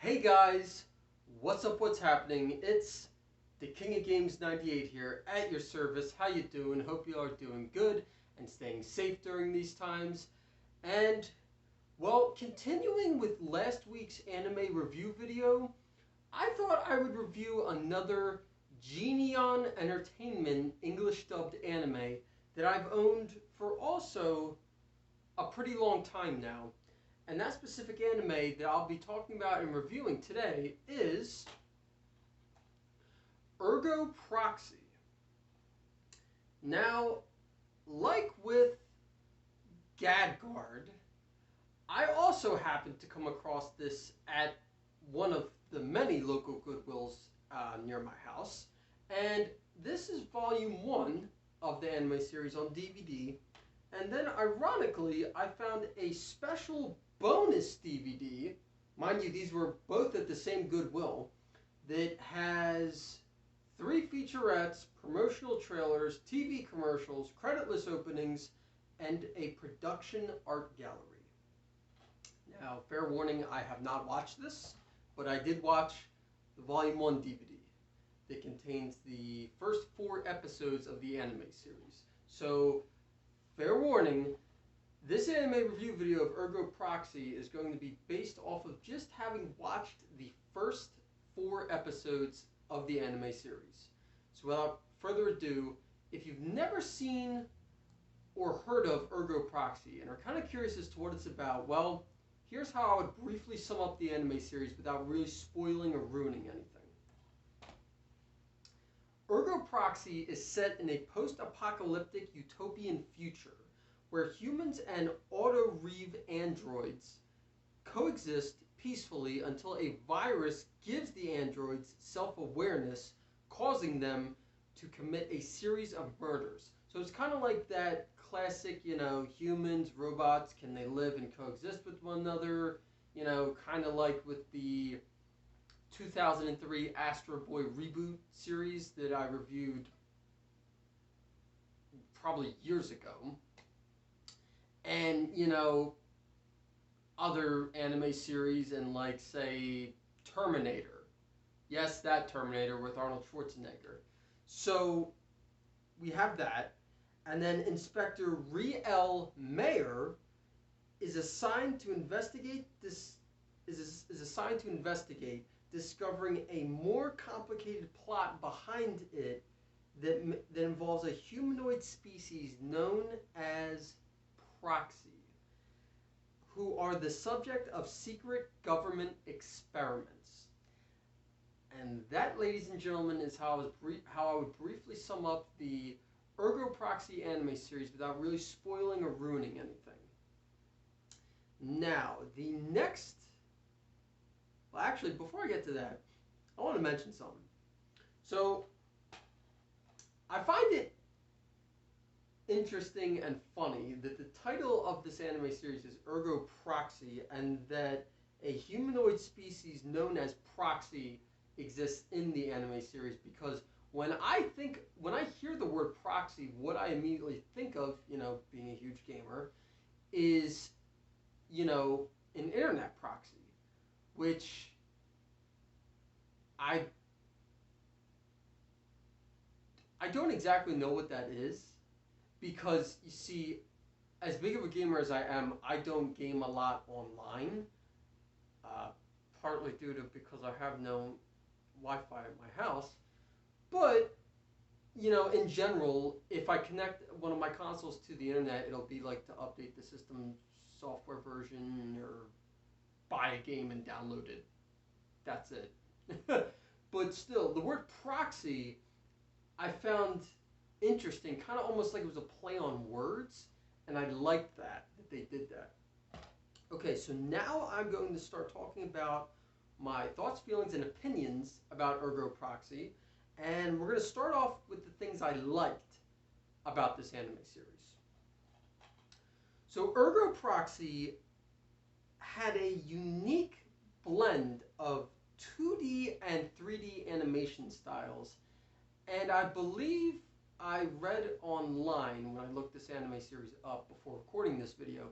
Hey guys, what's up, what's happening? It's the King of Games 98 here at your service. How you doing? Hope you are doing good and staying safe during these times. And, well, continuing with last week's anime review video, I thought I would review another Genion Entertainment English dubbed anime that I've owned for also a pretty long time now. And that specific anime that I'll be talking about and reviewing today is Ergo Proxy. Now, like with Gadgard, I also happened to come across this at one of the many local Goodwills near my house. And this is volume 1 of the anime series on DVD. And then, ironically, I found a special bonus DVD. Mind you, these were both at the same Goodwill, that has 3 featurettes, promotional trailers, TV commercials, creditless openings, and a production art gallery. Now, fair warning, I have not watched this, but I did watch the Volume 1 DVD that contains the first 4 episodes of the anime series. So, fair warning, this anime review video of Ergo Proxy is going to be based off of just having watched the first 4 episodes of the anime series. So without further ado, if you've never seen or heard of Ergo Proxy and are kind of curious as to what it's about, well, here's how I would briefly sum up the anime series without really spoiling or ruining anything. Ergo Proxy is set in a post-apocalyptic utopian future where humans and auto-reave androids coexist peacefully until a virus gives the androids self-awareness, causing them to commit a series of murders. So it's kind of like that classic, humans, robots, can they live and coexist with one another? Kind of like with the 2003 Astro Boy reboot series that I reviewed probably years ago. And, other anime series and, like, say, Terminator. Yes, that Terminator with Arnold Schwarzenegger. So, we have that. And then Inspector Riel Mayer is assigned to investigate discovering a more complicated plot behind it that involves a humanoid species known as Proxy, who are the subject of secret government experiments. And that, ladies and gentlemen, is how I would briefly sum up the Ergo Proxy anime series without really spoiling or ruining anything. Now, actually, before I get to that, I want to mention something. So, I find it interesting and funny that the title of this anime series is Ergo Proxy, and that a humanoid species known as Proxy exists in the anime series, because when I hear the word proxy, what I immediately think of, being a huge gamer, is, an internet proxy, which I don't exactly know what that is. Because, you see, as big of a gamer as I am, I don't game a lot online, partly because I have no Wi-Fi at my house. But, in general, if I connect one of my consoles to the internet, it'll be like to update the system software version or buy a game and download it. That's it. But still, the word proxy I found interesting, kind of almost like it was a play on words, and I liked that they did that. Okay, so now I'm going to start talking about my thoughts, feelings, and opinions about Ergo Proxy, and we're going to start off with the things I liked about this anime series. So Ergo Proxy had a unique blend of 2D and 3D animation styles, and I believe I read online when I looked this anime series up before recording this video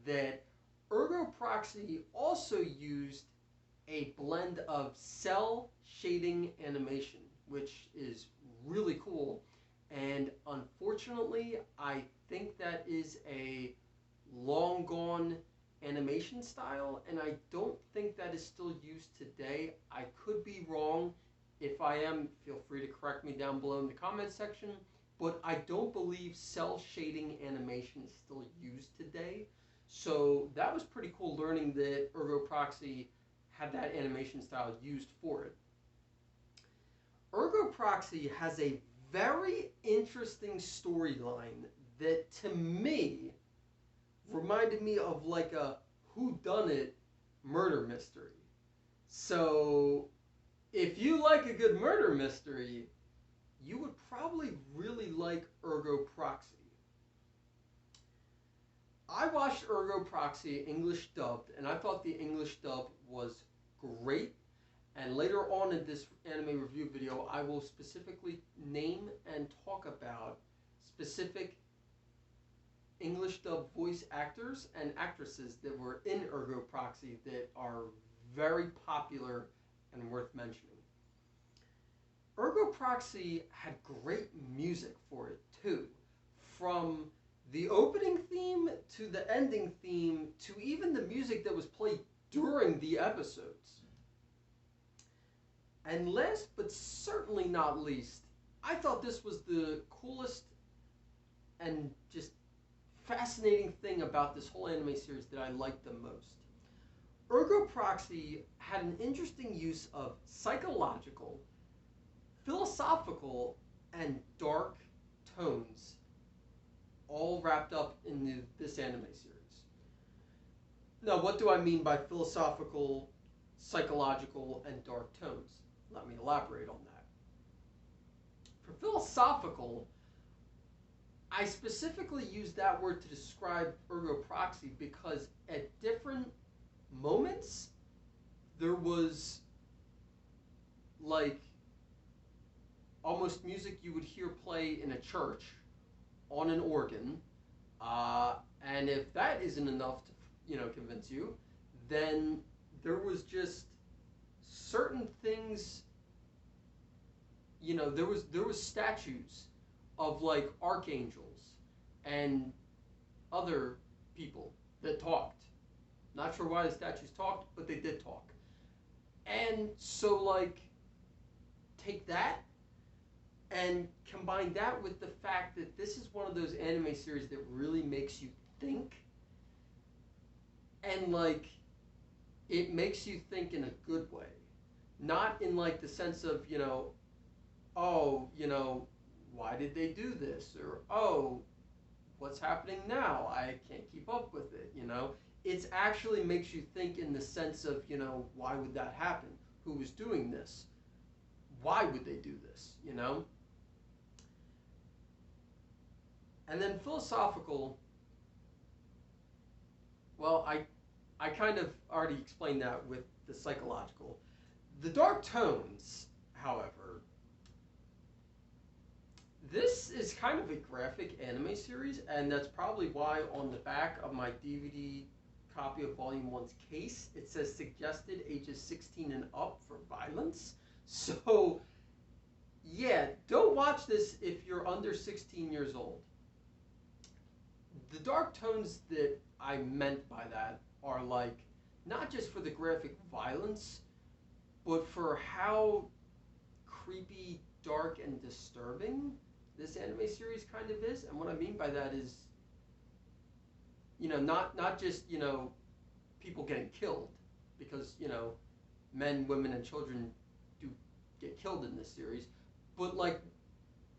that Ergo Proxy also used a blend of cell shading animation, which is really cool. And unfortunately, I think that is a long gone animation style, and I don't think that is still used today. I could be wrong. If I am, feel free to correct me down below in the comments section. But I don't believe cell shading animation is still used today. So that was pretty cool learning that Ergo Proxy had that animation style used for it. Ergo Proxy has a very interesting storyline that, to me, reminded me of like a whodunit murder mystery. So if you like a good murder mystery, you would probably really like Ergo Proxy. I watched Ergo Proxy English dubbed, and I thought the English dub was great. And later on in this anime review video, I will specifically name and talk about specific English dub voice actors and actresses that were in Ergo Proxy that are very popular and worth mentioning. Ergo Proxy had great music for it too. From the opening theme to the ending theme to even the music that was played during the episodes. And last but certainly not least, I thought this was the coolest and just fascinating thing about this whole anime series that I liked the most. Ergo Proxy had an interesting use of psychological, philosophical, and dark tones all wrapped up in this anime series. Now, what do I mean by philosophical, psychological, and dark tones? Let me elaborate on that. For philosophical, I specifically use that word to describe Ergo Proxy because at different moments, there was like almost music you would hear play in a church on an organ, and if that isn't enough to convince you, then there was just certain things. There was statues of like archangels and other people that talked. Not sure why the statues talked, but they did talk. And so like take that and combine that with the fact that this is one of those anime series that really makes you think. And like it makes you think in a good way. Not in like the sense of, oh, why did they do this? Or, oh, what's happening now? I can't keep up with it, It actually makes you think in the sense of, why would that happen? Who was doing this? Why would they do this, And then philosophical, well, I kind of already explained that with the psychological. The dark tones, however, this is kind of a graphic anime series, and that's probably why on the back of my DVD copy of Volume 1's case, it says suggested ages 16 and up for violence. So, yeah, don't watch this if you're under 16 years old. The dark tones that I meant by that are like, not just for the graphic violence, but for how creepy, dark, and disturbing this anime series kind of is. And what I mean by that is, not just, people getting killed, because, men, women, and children do get killed in this series, but like,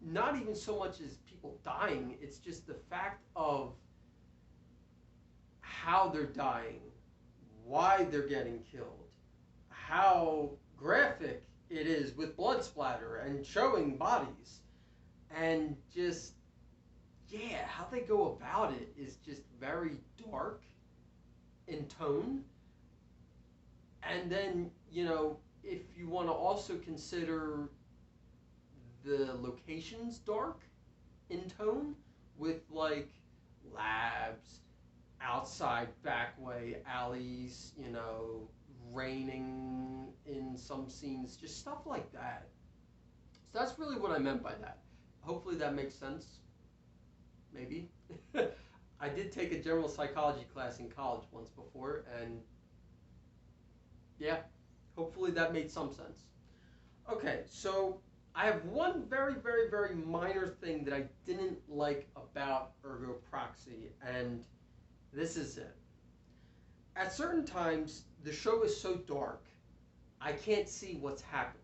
not even so much as people dying, it's just the fact of how they're dying, why they're getting killed, how graphic it is with blood splatter and showing bodies, and just, yeah, how they go about it is just very dark in tone. And then, if you want to also consider the locations dark in tone, with like labs, outside back way alleys, raining in some scenes, just stuff like that. So that's really what I meant by that. Hopefully that makes sense. Maybe. I did take a general psychology class in college once before, and yeah, hopefully that made some sense. Okay, so I have one very, very, very minor thing that I didn't like about Ergo Proxy, and this is it. At certain times, the show is so dark, I can't see what's happening.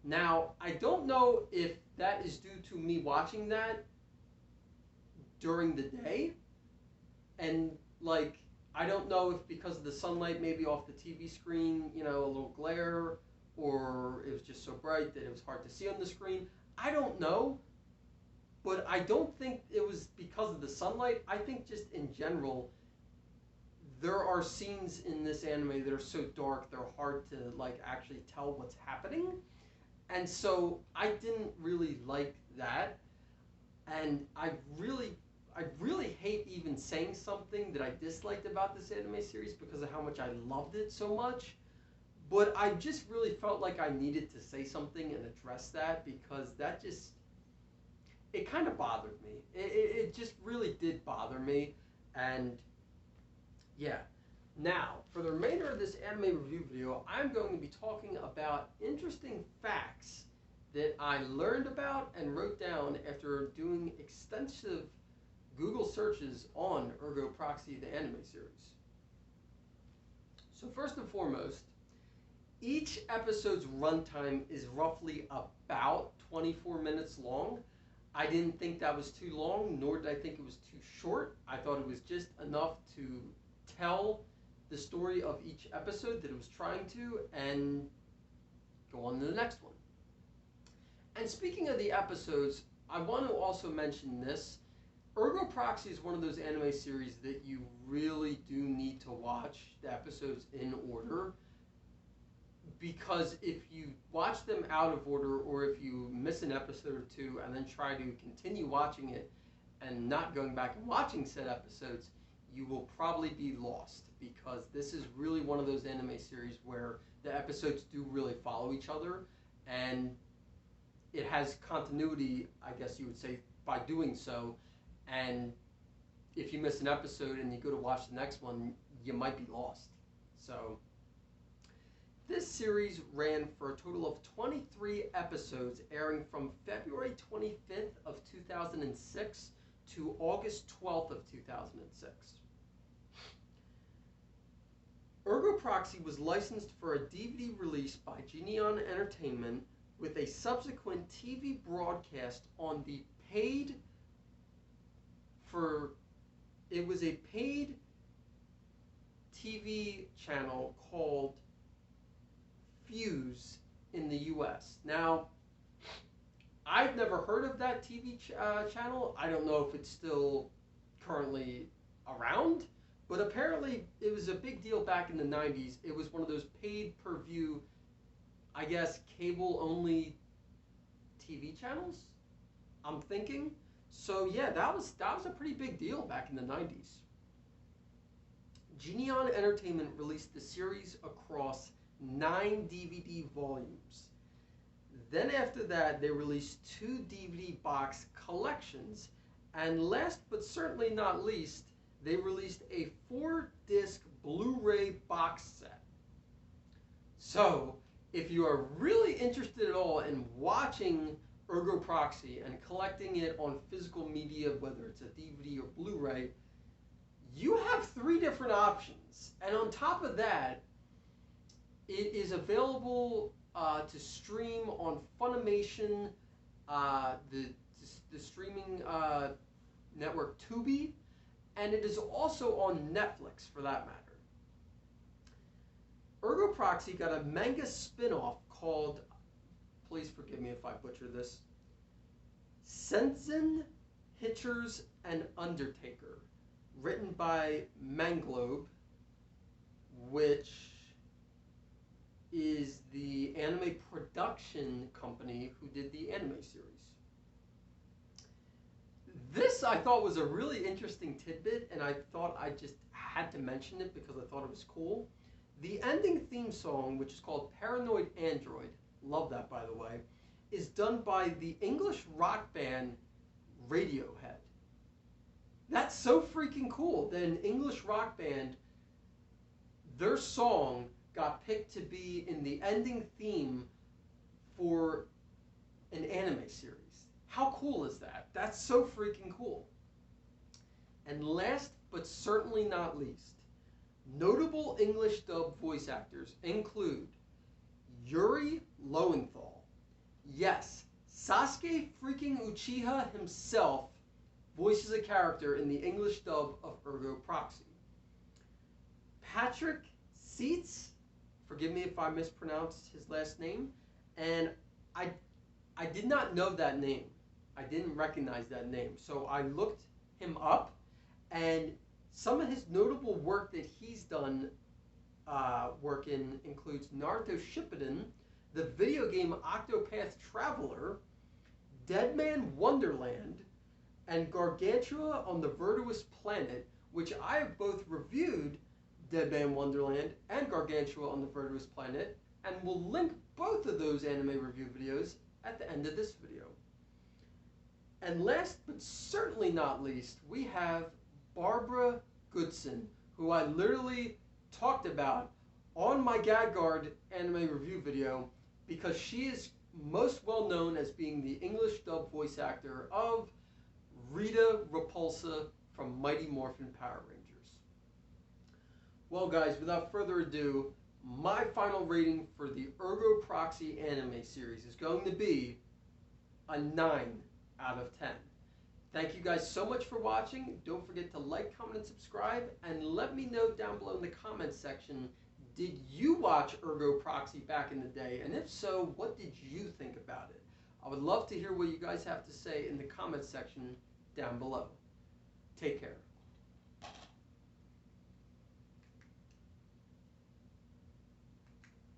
Now, I don't know if that is due to me watching that during the day, and like, I don't know if because of the sunlight maybe off the TV screen, a little glare, or it was just so bright that it was hard to see on the screen. I don't know, but I don't think it was because of the sunlight. I think just in general, there are scenes in this anime that are so dark they're hard to like actually tell what's happening, and so I didn't really like that, and I really hate even saying something that I disliked about this anime series because of how much I loved it so much. But I just really felt like I needed to say something and address that because that just, it kind of bothered me. It just really did bother me. And yeah. Now, for the remainder of this anime review video, I'm going to be talking about interesting facts that I learned about and wrote down after doing extensive Google searches on Ergo Proxy, the anime series. So first and foremost, each episode's runtime is roughly about 24 minutes long. I didn't think that was too long, nor did I think it was too short. I thought it was just enough to tell the story of each episode that it was trying to, and go on to the next one. And speaking of the episodes, I want to also mention this. Ergo Proxy is one of those anime series that you really do need to watch the episodes in order, because if you watch them out of order, or if you miss an episode or two and then try to continue watching it and not going back and watching said episodes, you will probably be lost, because this is really one of those anime series where the episodes do really follow each other, and it has continuity, I guess you would say, by doing so. And if you miss an episode and you go to watch the next one, you might be lost. So this series ran for a total of 23 episodes, airing from February 25th of 2006 to August 12th of 2006. Ergo Proxy was licensed for a DVD release by Geneon Entertainment, with a subsequent TV broadcast on the paid TV channel called Fuse in the US. Now, I've never heard of that TV channel. I don't know if it's still currently around, but apparently it was a big deal back in the 90s. It was one of those paid-per-view, I guess, cable-only TV channels, I'm thinking. So yeah, that was a pretty big deal back in the 90s. Geneon Entertainment released the series across 9 DVD volumes. Then after that, they released 2 DVD box collections, and last but certainly not least, they released a 4-disc Blu-ray box set. So, if you are really interested at all in watching Ergo Proxy and collecting it on physical media, whether it's a DVD or Blu-ray, you have 3 different options. And on top of that, it is available to stream on Funimation, the streaming network Tubi, and it is also on Netflix, for that matter. Ergo Proxy got a manga spin-off called, please forgive me if I butcher this, Senzen, Hitchers, and Undertaker, written by Manglobe, which is the anime production company who did the anime series. This I thought was a really interesting tidbit, and I thought I just had to mention it because I thought it was cool. The ending theme song, which is called Paranoid Android, love that by the way, is done by the English rock band Radiohead. That's so freaking cool that an English rock band, their song got picked to be in the ending theme for an anime series. How cool is that? That's so freaking cool. And last but certainly not least, notable English dub voice actors include Yuri Lowenthal. Yes, Sasuke freaking Uchiha himself voices a character in the English dub of Ergo Proxy. Patrick Seitz, forgive me if I mispronounced his last name, and I did not know that name. I didn't recognize that name. So I looked him up, and some of his notable work that he's done includes Naruto Shippuden, the video game Octopath Traveler, Deadman Wonderland, and Gargantua on the Virtuous Planet, which I have both reviewed, Deadman Wonderland and Gargantua on the Virtuous Planet, and will link both of those anime review videos at the end of this video. And last but certainly not least, we have Barbara Goodson, who I literally talked about on my Gadgard anime review video because she is most well known as being the English dub voice actor of Rita Repulsa from Mighty Morphin Power Rangers. Well guys, without further ado, my final rating for the Ergo Proxy anime series is going to be a 9 out of 10. Thank you guys so much for watching. Don't forget to like, comment, and subscribe, and let me know down below in the comments section, did you watch Ergo Proxy back in the day? And if so, what did you think about it? I would love to hear what you guys have to say in the comments section down below. Take care.